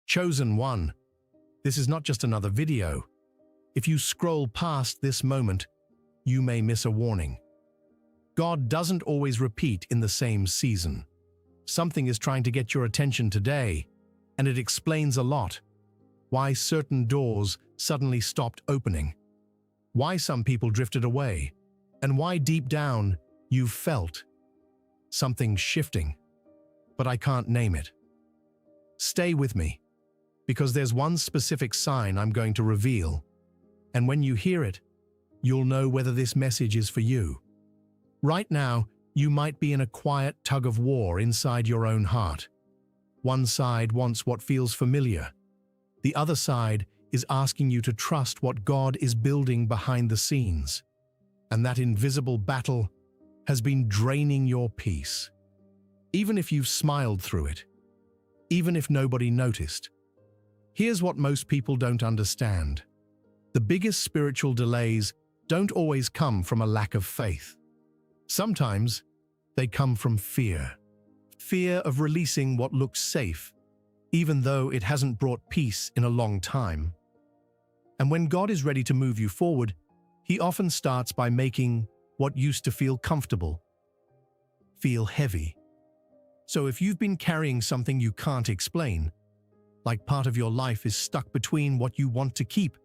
Chosen one. This is not just another video. If you scroll past this moment, you may miss a warning. God doesn't always repeat in the same season. Something is trying to get your attention today, and it explains a lot. Why certain doors suddenly stopped opening. Why some people drifted away. And why deep down you felt something shifting. But I can't name it. Stay with me, because there's one specific sign I'm going to reveal. And when you hear it, you'll know whether this message is for you. Right now, you might be in a quiet tug of war inside your own heart. One side wants what feels familiar. The other side is asking you to trust what God is building behind the scenes. And that invisible battle has been draining your peace. Even if you've smiled through it. Even if nobody noticed. Here's what most people don't understand. The biggest spiritual delays don't always come from a lack of faith. Sometimes they come from fear. Fear of releasing what looks safe, even though it hasn't brought peace in a long time. And when God is ready to move you forward, He often starts by making what used to feel comfortable feel heavy. So if you've been carrying something you can't explain, like part of your life is stuck between what you want to keep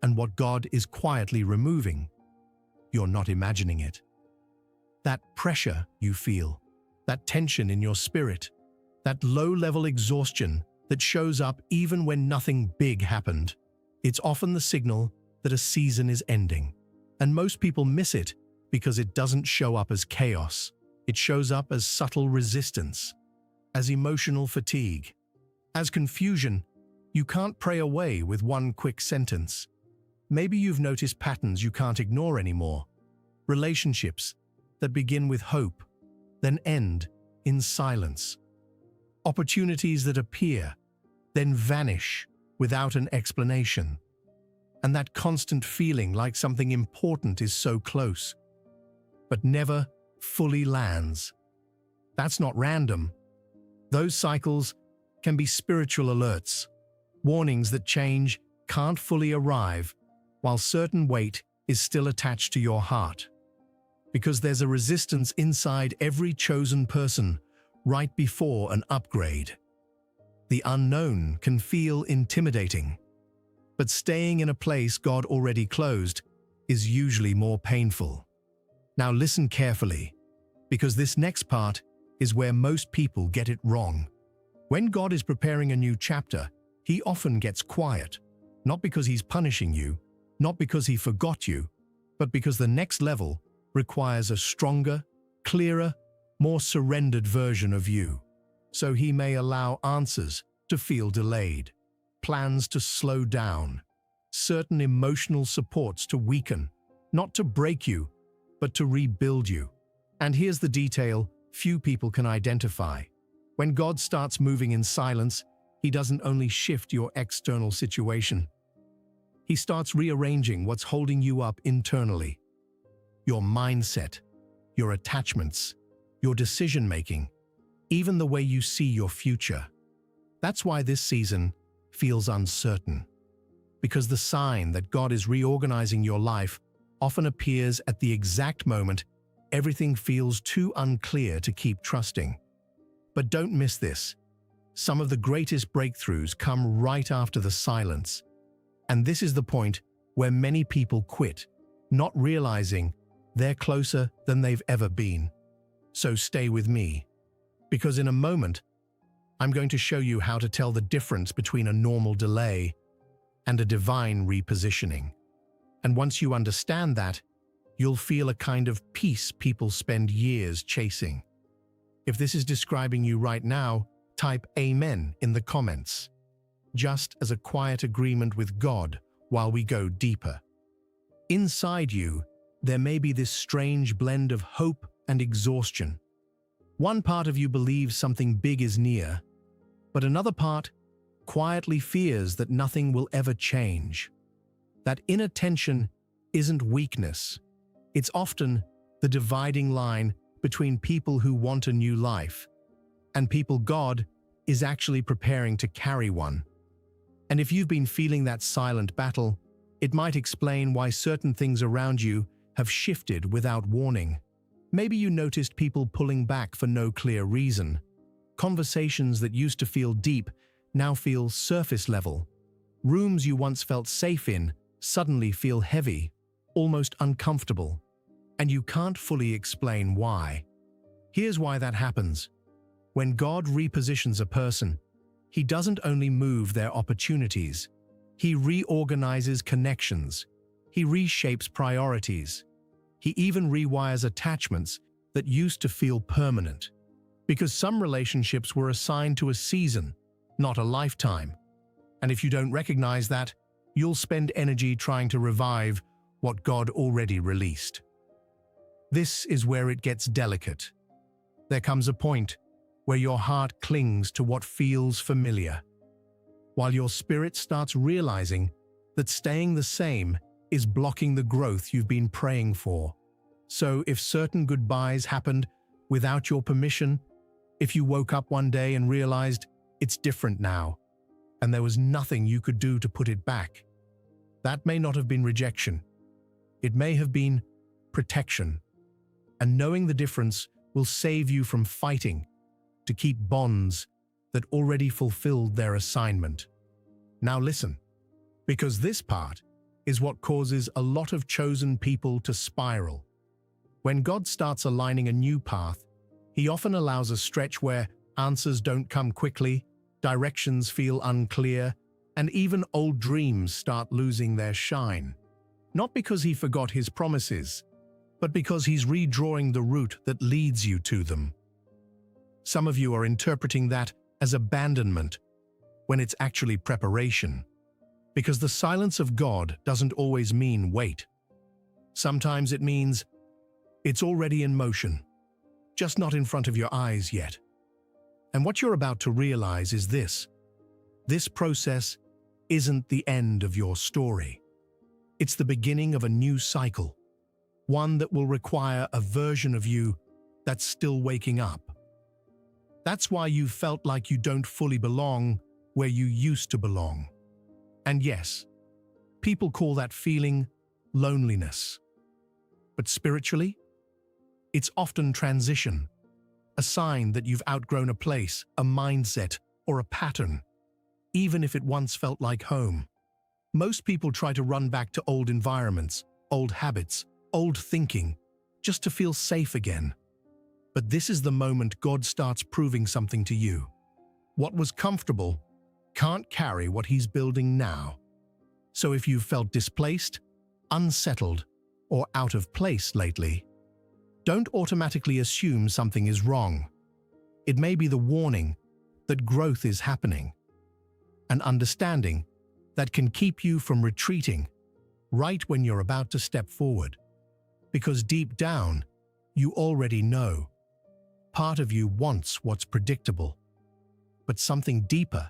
and what God is quietly removing, you're not imagining it. That pressure you feel, that tension in your spirit, that low-level exhaustion that shows up even when nothing big happened, it's often the signal that a season is ending. And most people miss it because it doesn't show up as chaos. It shows up as subtle resistance, as emotional fatigue, as confusion you can't pray away with one quick sentence. Maybe you've noticed patterns you can't ignore anymore. Relationships that begin with hope, then end in silence. Opportunities that appear, then vanish without an explanation. And that constant feeling like something important is so close, but never fully lands. That's not random. Those cycles can be spiritual alerts, warnings that change can't fully arrive while certain weight is still attached to your heart. Because there's a resistance inside every chosen person right before an upgrade. The unknown can feel intimidating, but staying in a place God already closed is usually more painful. Now listen carefully, because this next part is where most people get it wrong. When God is preparing a new chapter, He often gets quiet, not because He's punishing you, not because He forgot you, but because the next level requires a stronger, clearer, more surrendered version of you. So He may allow answers to feel delayed, plans to slow down, certain emotional supports to weaken, not to break you, but to rebuild you. And here's the detail few people can identify. When God starts moving in silence, He doesn't only shift your external situation. He starts rearranging what's holding you up internally. Your mindset, your attachments, your decision-making, even the way you see your future. That's why this season feels uncertain. Because the sign that God is reorganizing your life often appears at the exact moment everything feels too unclear to keep trusting. But don't miss this. Some of the greatest breakthroughs come right after the silence. And this is the point where many people quit, not realizing they're closer than they've ever been. So stay with me, because in a moment, I'm going to show you how to tell the difference between a normal delay and a divine repositioning. And once you understand that, you'll feel a kind of peace people spend years chasing. If this is describing you right now, type Amen in the comments, just as a quiet agreement with God while we go deeper. Inside you, there may be this strange blend of hope and exhaustion. One part of you believes something big is near, but another part quietly fears that nothing will ever change. That inner tension isn't weakness. It's often the dividing line between people who want a new life and people God is actually preparing to carry one. And if you've been feeling that silent battle, it might explain why certain things around you have shifted without warning. Maybe you noticed people pulling back for no clear reason. Conversations that used to feel deep now feel surface level. Rooms you once felt safe in suddenly feel heavy, almost uncomfortable, and you can't fully explain why. Here's why that happens. When God repositions a person, He doesn't only move their opportunities. He reorganizes connections. He reshapes priorities. He even rewires attachments that used to feel permanent. Because some relationships were assigned to a season, not a lifetime. And if you don't recognize that, you'll spend energy trying to revive what God already released. This is where it gets delicate. There comes a point where your heart clings to what feels familiar, while your spirit starts realizing that staying the same is blocking the growth you've been praying for. So if certain goodbyes happened without your permission, if you woke up one day and realized it's different now, and there was nothing you could do to put it back, that may not have been rejection. It may have been protection. And knowing the difference will save you from fighting to keep bonds that already fulfilled their assignment. Now listen, because this part is what causes a lot of chosen people to spiral. When God starts aligning a new path, He often allows a stretch where answers don't come quickly, directions feel unclear, and even old dreams start losing their shine. Not because He forgot His promises, but because He's redrawing the route that leads you to them. Some of you are interpreting that as abandonment, when it's actually preparation. Because the silence of God doesn't always mean wait. Sometimes it means it's already in motion, just not in front of your eyes yet. And what you're about to realize is this. This process isn't the end of your story. It's the beginning of a new cycle, one that will require a version of you that's still waking up. That's why you felt like you don't fully belong where you used to belong. And yes, people call that feeling loneliness. But spiritually, it's often transition, a sign that you've outgrown a place, a mindset, or a pattern, even if it once felt like home. Most people try to run back to old environments, old habits, old thinking, just to feel safe again. But this is the moment God starts proving something to you. What was comfortable can't carry what He's building now. So if you've felt displaced, unsettled, or out of place lately, don't automatically assume something is wrong. It may be the warning that growth is happening, an understanding that can keep you from retreating right when you're about to step forward. Because deep down, you already know. Part of you wants what's predictable, but something deeper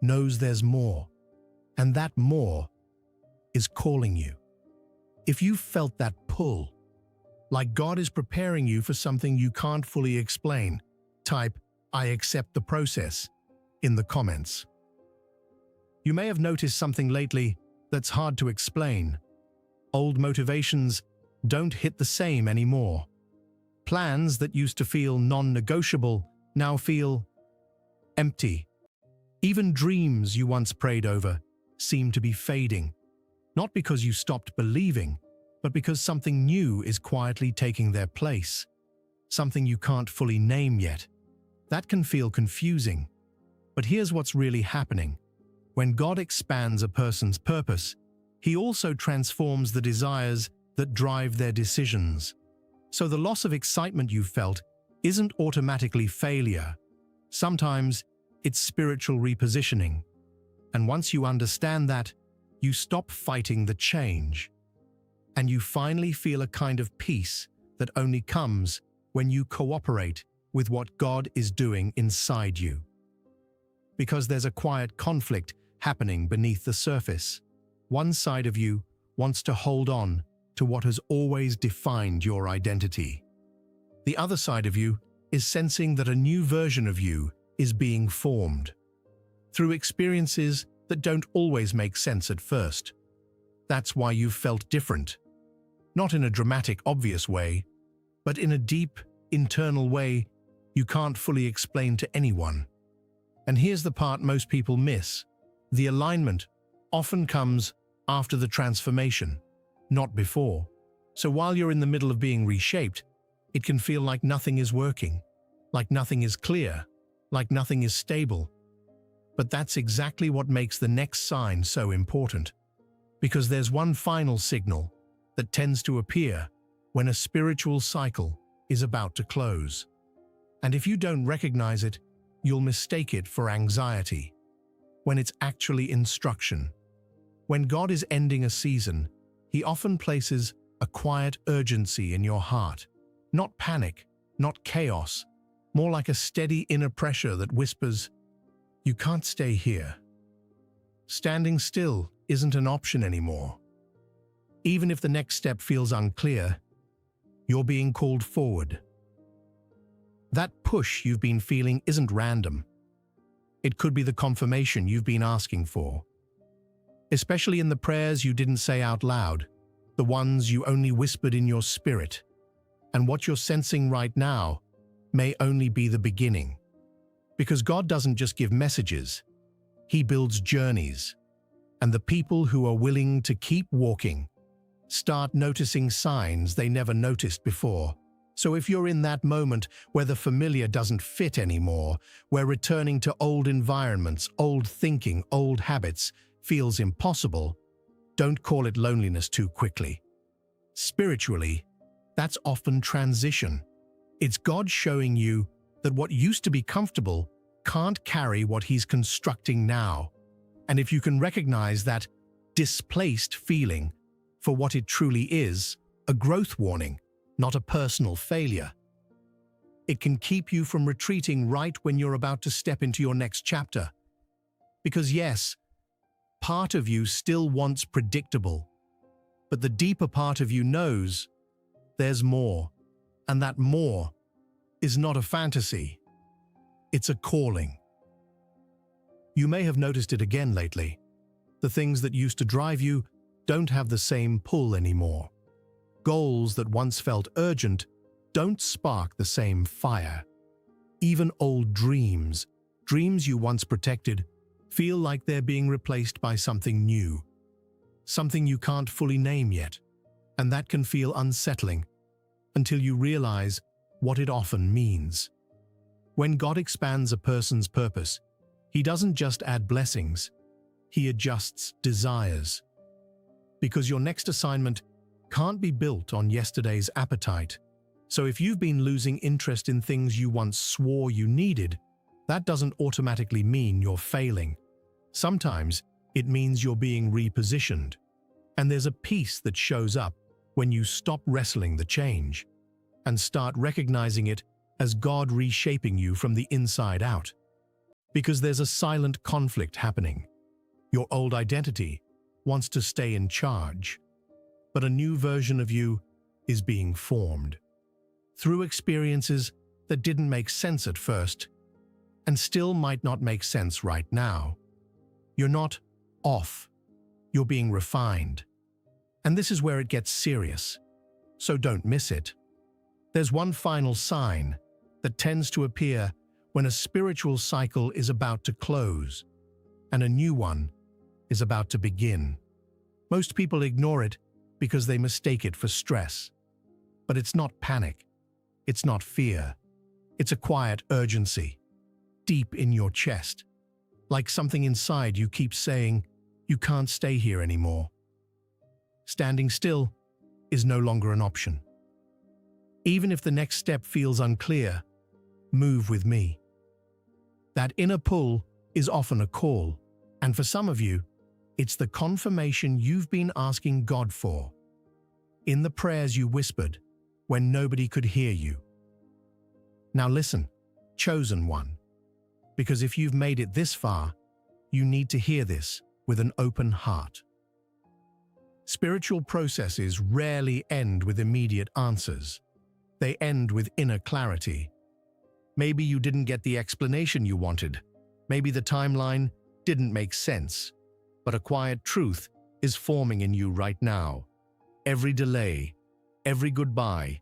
knows there's more, and that more is calling you. If you felt that pull, like God is preparing you for something you can't fully explain, type "I accept the process" in the comments. You may have noticed something lately that's hard to explain. Old motivations don't hit the same anymore. Plans that used to feel non-negotiable now feel empty. Even dreams you once prayed over seem to be fading, not because you stopped believing, but because something new is quietly taking their place, something you can't fully name yet. That can feel confusing. But here's what's really happening. When God expands a person's purpose, He also transforms the desires that drive their decisions. So the loss of excitement you felt isn't automatically failure. Sometimes it's spiritual repositioning. And once you understand that, you stop fighting the change. And you finally feel a kind of peace that only comes when you cooperate with what God is doing inside you. Because there's a quiet conflict happening beneath the surface. One side of you wants to hold on to what has always defined your identity. The other side of you is sensing that a new version of you is being formed. Through experiences that don't always make sense at first. That's why you've felt different. Not in a dramatic, obvious way, but in a deep, internal way you can't fully explain to anyone. And here's the part most people miss. The alignment often comes after the transformation, not before. So while you're in the middle of being reshaped, it can feel like nothing is working, like nothing is clear, like nothing is stable. But that's exactly what makes the next sign so important. Because there's one final signal that tends to appear when a spiritual cycle is about to close. And if you don't recognize it, you'll mistake it for anxiety, when it's actually instruction. When God is ending a season, He often places a quiet urgency in your heart. Not panic, not chaos, more like a steady inner pressure that whispers, "You can't stay here." Standing still isn't an option anymore. Even if the next step feels unclear, you're being called forward. That push you've been feeling isn't random. It could be the confirmation you've been asking for. Especially in the prayers you didn't say out loud, the ones you only whispered in your spirit. And what you're sensing right now may only be the beginning. Because God doesn't just give messages, He builds journeys. And the people who are willing to keep walking start noticing signs they never noticed before. So if you're in that moment where the familiar doesn't fit anymore, where returning to old environments, old thinking, old habits feels impossible, don't call it loneliness too quickly. Spiritually, that's often transition. It's God showing you that what used to be comfortable can't carry what He's constructing now. And if you can recognize that displaced feeling for what it truly is, a growth warning, not a personal failure, it can keep you from retreating right when you're about to step into your next chapter. Because yes, part of you still wants predictable, but the deeper part of you knows there's more, and that more is not a fantasy. It's a calling. You may have noticed it again lately. The things that used to drive you don't have the same pull anymore. Goals that once felt urgent don't spark the same fire. Even old dreams you once protected, feel like they're being replaced by something new. Something you can't fully name yet. And that can feel unsettling until you realize what it often means. When God expands a person's purpose, He doesn't just add blessings, He adjusts desires. Because your next assignment can't be built on yesterday's appetite. So if you've been losing interest in things you once swore you needed, that doesn't automatically mean you're failing. Sometimes it means you're being repositioned. And there's a peace that shows up when you stop wrestling the change and start recognizing it as God reshaping you from the inside out. Because there's a silent conflict happening. Your old identity wants to stay in charge, but a new version of you is being formed. Through experiences that didn't make sense at first, and still might not make sense right now. You're not off. You're being refined. And this is where it gets serious, so don't miss it. There's one final sign that tends to appear when a spiritual cycle is about to close, and a new one is about to begin. Most people ignore it because they mistake it for stress. But it's not panic. It's not fear. It's a quiet urgency, deep in your chest, like something inside you keeps saying, "You can't stay here anymore." Standing still is no longer an option. Even if the next step feels unclear, move with me. That inner pull is often a call, and for some of you, it's the confirmation you've been asking God for, in the prayers you whispered when nobody could hear you. Now listen, chosen one, because if you've made it this far, you need to hear this with an open heart. Spiritual processes rarely end with immediate answers. They end with inner clarity. Maybe you didn't get the explanation you wanted. Maybe the timeline didn't make sense, but a quiet truth is forming in you right now. Every delay, every goodbye,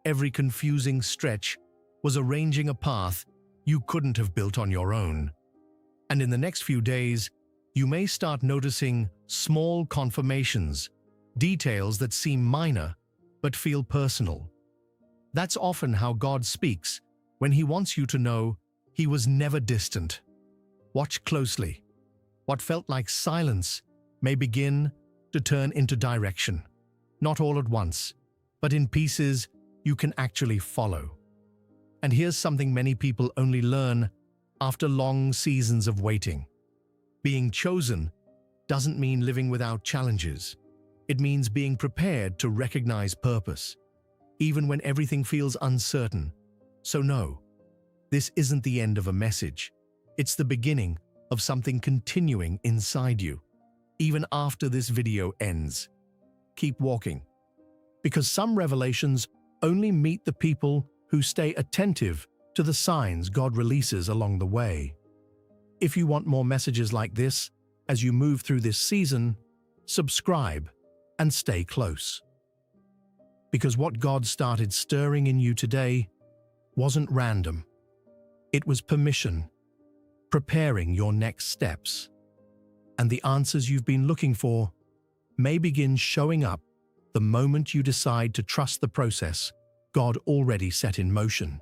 every confusing stretch was arranging a path you couldn't have built on your own. And in the next few days, you may start noticing small confirmations, details that seem minor but feel personal. That's often how God speaks when He wants you to know He was never distant. Watch closely. What felt like silence may begin to turn into direction, not all at once, but in pieces you can actually follow. And here's something many people only learn after long seasons of waiting. Being chosen doesn't mean living without challenges. It means being prepared to recognize purpose, even when everything feels uncertain. So no, this isn't the end of a message. It's the beginning of something continuing inside you. Even after this video ends, keep walking. Because some revelations only meet the people who stay attentive to the signs God releases along the way. If you want more messages like this as you move through this season, subscribe and stay close. Because what God started stirring in you today wasn't random. It was permission, preparing your next steps. And the answers you've been looking for may begin showing up the moment you decide to trust the process God already set in motion.